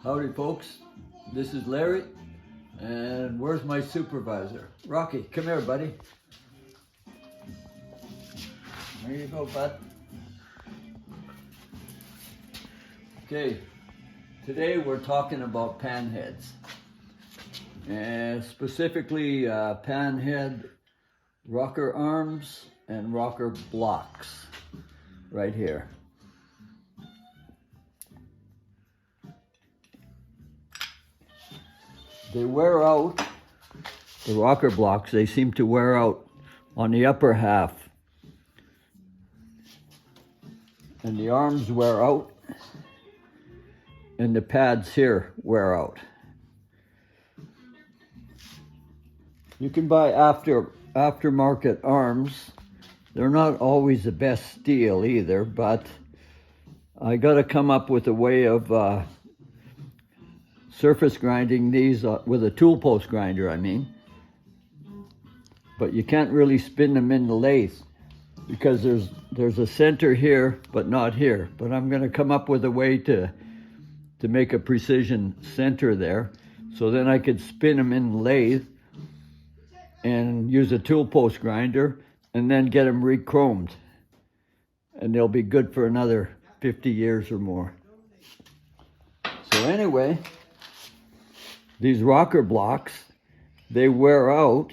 Howdy folks, this is Larry, and where's my supervisor? Rocky, come here buddy. There you go, bud. Okay, today we're talking about panheads, and specifically panhead rocker arms and rocker blocks right here. They wear out, the rocker blocks, they seem to wear out on the upper half. And the arms wear out, and the pads here wear out. You can buy aftermarket arms. They're not always the best steel either, but I got to come up with a way of surface grinding these with a tool post grinder, I mean. But you can't really spin them in the lathe because there's a center here, but not here. But I'm going to come up with a way to make a precision center there, so then I could spin them in the lathe and use a tool post grinder and then get them re-chromed. And they'll be good for another 50 years or more. So anyway, these rocker blocks, they wear out,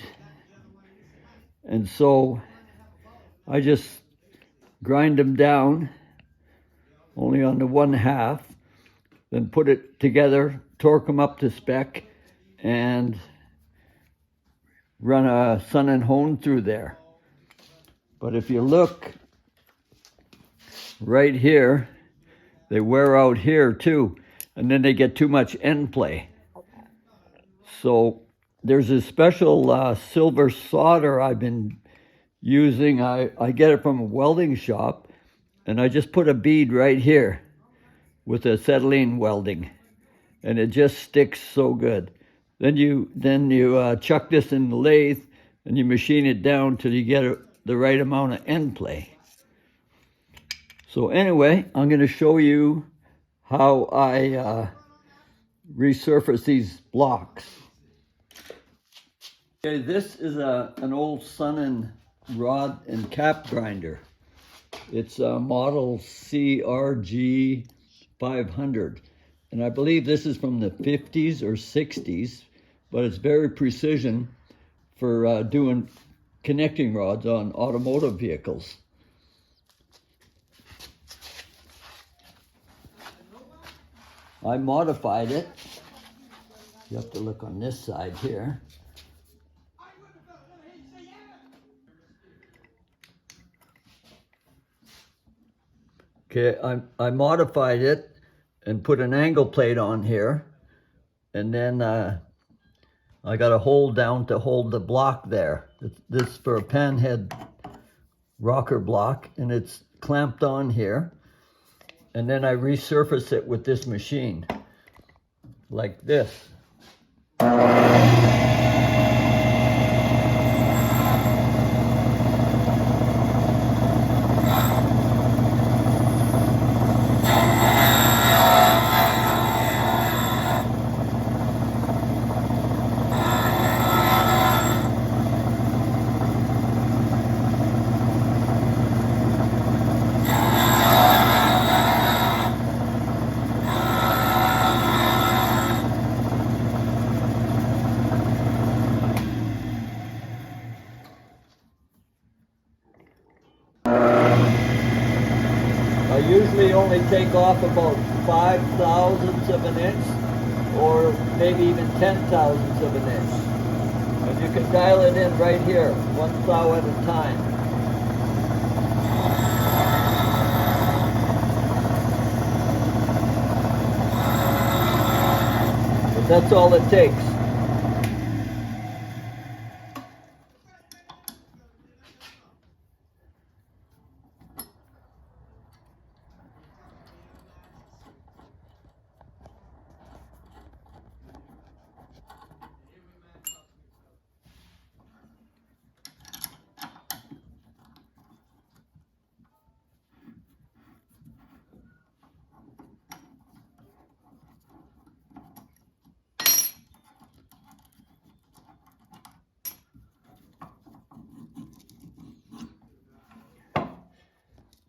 and so I just grind them down only on the one half, then put it together, torque them up to spec, and run a sun and hone through there. But if you look right here, they wear out here too, and then they get too much end play. So there's a special silver solder I've been using. I get it from a welding shop, and I just put a bead right here with acetylene welding, and it just sticks so good. Then you chuck this in the lathe, and you machine it down till you get the right amount of end play. So anyway, I'm going to show you how I resurface these blocks. Okay, this is an old Sun & rod and cap grinder. It's a model CRG 500. And I believe this is from the 50s or 60s, but it's very precision for doing connecting rods on automotive vehicles. I modified it. You have to look on this side here. Okay, I modified it and put an angle plate on here, and then I got a hole down to hold the block there. This is for a panhead rocker block, and it's clamped on here. And then I resurface it with this machine, like this. I usually only take off about 5 thousandths of an inch, or maybe even 10 thousandths of an inch. And you can dial it in right here, 1 thou at a time. But that's all it takes.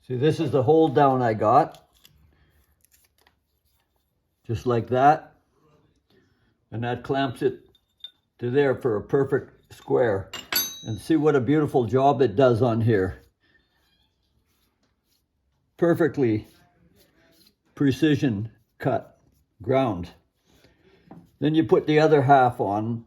See, this is the hold down I got. Just like that. And that clamps it to there for a perfect square. And see what a beautiful job it does on here. Perfectly precision cut, ground. Then you put the other half on.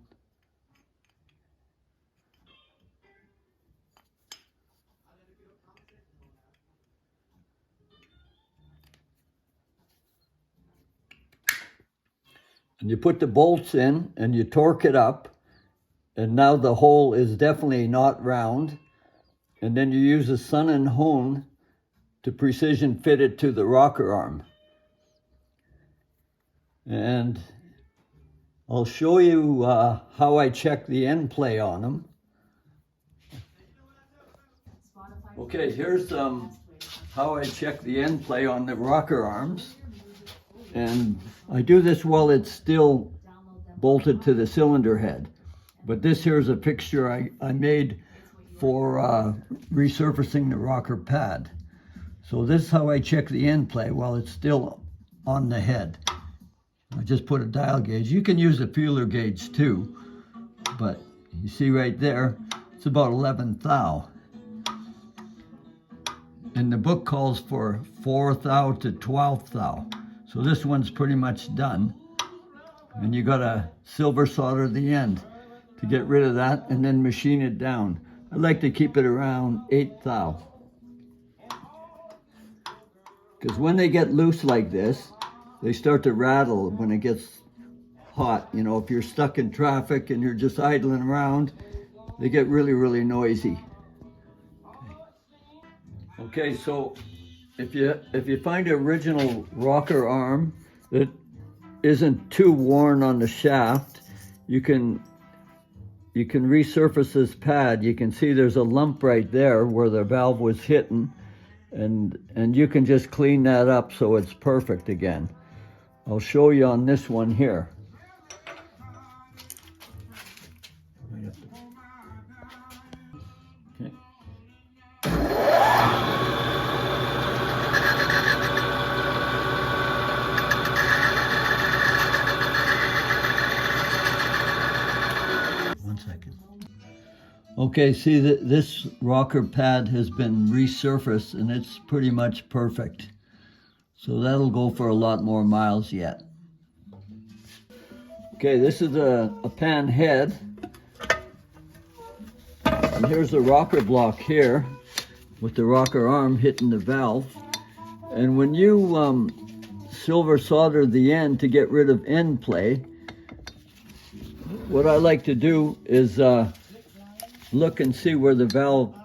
And you put the bolts in and you torque it up. And now the hole is definitely not round. And then you use a sun and hone to precision fit it to the rocker arm. And I'll show you how I check the end play on them. Okay, here's how I check the end play on the rocker arms. And I do this while it's still bolted to the cylinder head. But this here is a fixture I made for resurfacing the rocker pad. So this is how I check the end play while it's still on the head. I just put a dial gauge. You can use a feeler gauge too, but you see right there, it's about 11 thou. And the book calls for 4 thou to 12 thou. So this one's pretty much done. And you gotta silver solder the end to get rid of that and then machine it down. I like to keep it around 8 thou. Because when they get loose like this, they start to rattle when it gets hot. You know, if you're stuck in traffic and you're just idling around, they get really, really noisy. Okay, so if you find an original rocker arm that isn't too worn on the shaft, you can resurface this pad. You can see there's a lump right there where the valve was hitting, and you can just clean that up so it's perfect again. I'll show you on this one here. Okay. One second. Okay, see this rocker pad has been resurfaced and it's pretty much perfect. So that'll go for a lot more miles yet. Okay, this is a pan head. And here's the rocker block here with the rocker arm hitting the valve. And when you silver solder the end to get rid of end play, what I like to do is look and see where the valve,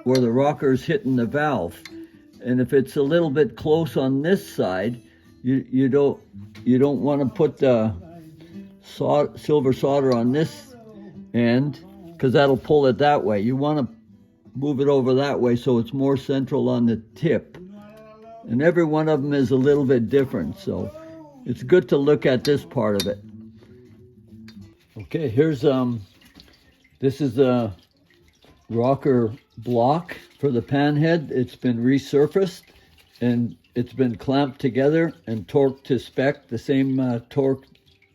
where the rocker is hitting the valve. And if it's a little bit close on this side, you don't want to put the silver solder on this end, because that'll pull it that way. You want to move it over that way so it's more central on the tip. And every one of them is a little bit different, so it's good to look at this part of it. Okay, here's this is the rocker block for the panhead. It's been resurfaced and it's been clamped together and torqued to spec, the same torque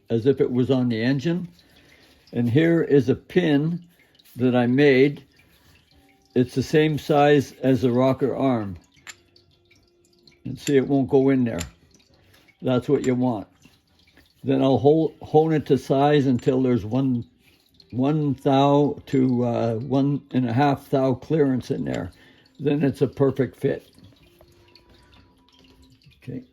as if it was on the engine. And here is a pin that I made. It's the same size as the rocker arm. And see, it won't go in there. That's what you want. Then I'll hone it to size until there's 1 thou to 1.5 thou clearance in there. Then it's a perfect fit. Okay.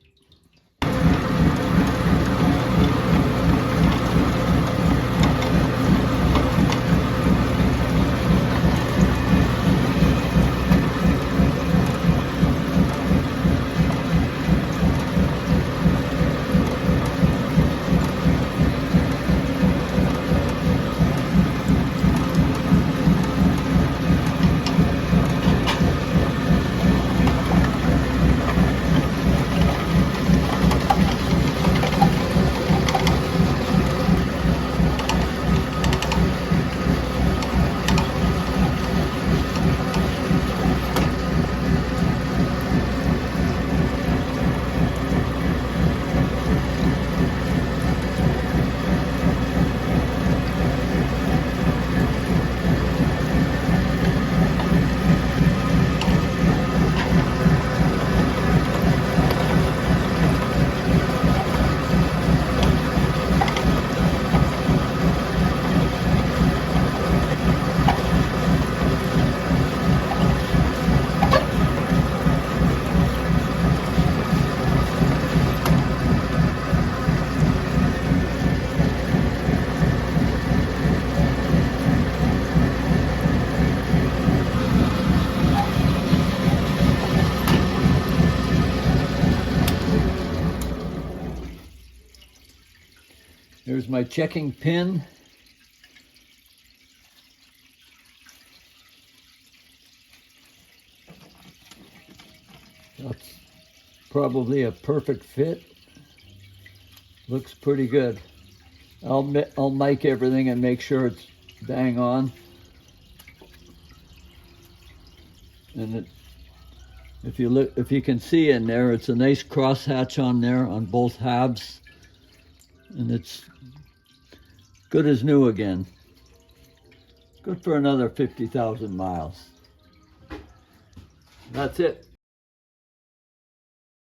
Here's my checking pin. That's probably a perfect fit. Looks pretty good. I'll mic everything and make sure it's bang on. And if you can see in there, it's a nice crosshatch on there on both halves, and it's good as new again. Good for another 50,000 miles. That's it.